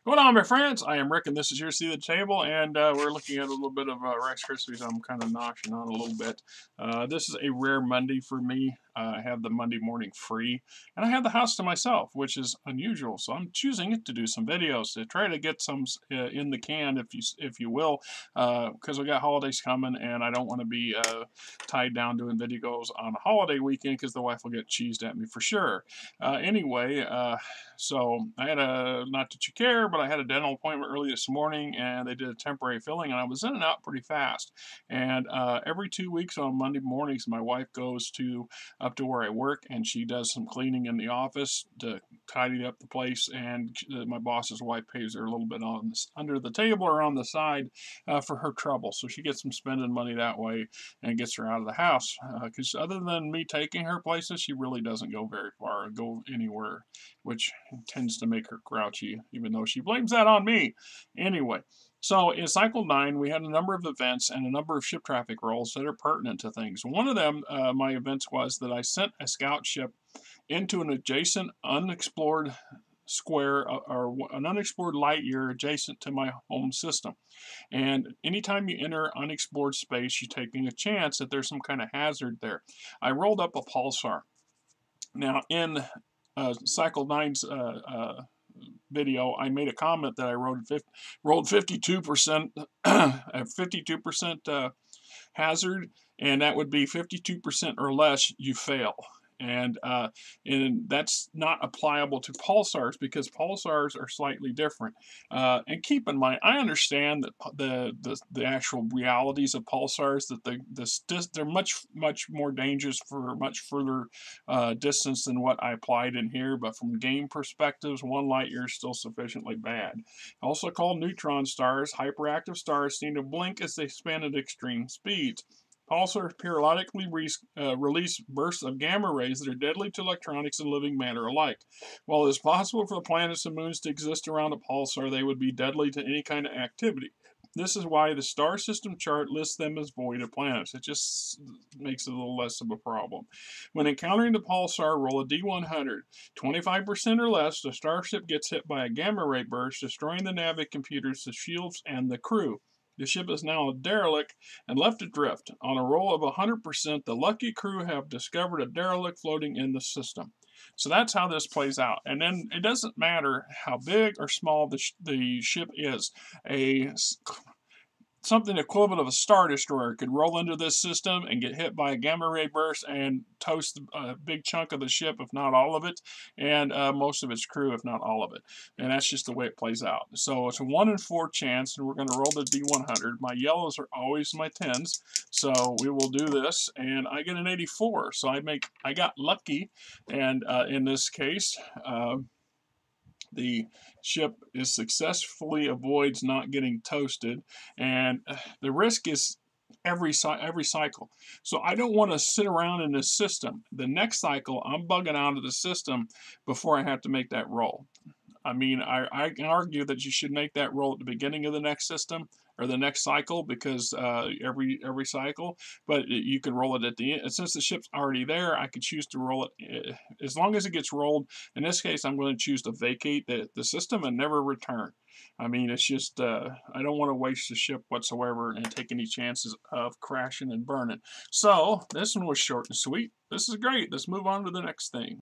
Going on, my friends? I am Rick, and this is your seat at the table, and we're looking at a little bit of Rice Krispies. I'm kind of noshing on a little bit. This is a rare Monday for me. I have the Monday morning free, and I have the house to myself, which is unusual. So I'm choosing to do some videos to try to get some in the can, if you will, because we got holidays coming, and I don't want to be tied down doing videos on a holiday weekend because the wife will get cheesed at me for sure. Anyway. So I had not that you care, but I had a dental appointment early this morning, and they did a temporary filling, and I was in and out pretty fast. And every 2 weeks on Monday mornings, my wife goes up to where I work, and she does some cleaning in the office to tidy up the place. And my boss's wife pays her a little bit on under the table or on the side for her trouble. So she gets some spending money that way and gets her out of the house. Because other than me taking her places, she really doesn't go very far or go anywhere, which tends to make her grouchy, even though she blames that on me. Anyway, so in cycle 9, we had a number of events and a number of ship traffic rolls that are pertinent to things. One of them, my events, was that I sent a scout ship into an adjacent unexplored square or an unexplored light year adjacent to my home system. And anytime you enter unexplored space, you're taking a chance that there's some kind of hazard there. I rolled up a pulsar. Now, in Cycle 9's video, I made a comment that I rolled 52%, 52% hazard, and that would be 52% or less, you fail. And that's not applicable to pulsars because pulsars are slightly different. And keep in mind, I understand that the actual realities of pulsars, that they're much more dangerous for much further distance than what I applied in here. But from game perspectives, 1 light year is still sufficiently bad. Also called neutron stars, hyperactive stars seem to blink as they spin at extreme speeds. Pulsars periodically release bursts of gamma rays that are deadly to electronics and living matter alike. While it is possible for the planets and moons to exist around a pulsar, they would be deadly to any kind of activity. This is why the star system chart lists them as void of planets. It just makes it a little less of a problem. When encountering the pulsar, roll a D100. 25% or less, the starship gets hit by a gamma ray burst, destroying the navic computers, the shields, and the crew. The ship is now a derelict and left adrift. On a roll of 100%, the lucky crew have discovered a derelict floating in the system. So that's how this plays out. And then it doesn't matter how big or small the ship is. Something equivalent of a Star Destroyer could roll into this system and get hit by a gamma ray burst and toast a big chunk of the ship, if not all of it, and most of its crew, if not all of it. And that's just the way it plays out. So it's a 1 in 4 chance, and we're going to roll the D100. My yellows are always my 10s, so we will do this, and I get an 84. So I got lucky, and in this case, the ship successfully avoids not getting toasted, and the risk is every cycle. So I don't want to sit around in this system. The next cycle, I'm bugging out of the system before I have to make that roll. I mean, I can argue that you should make that roll at the beginning of the next system or the next cycle because every cycle, but you can roll it at the end. And since the ship's already there, I could choose to roll it as long as it gets rolled. In this case, I'm going to choose to vacate the system and never return. I mean, it's just I don't want to waste the ship whatsoever and take any chances of crashing and burning. So this one was short and sweet. This is great. Let's move on to the next thing.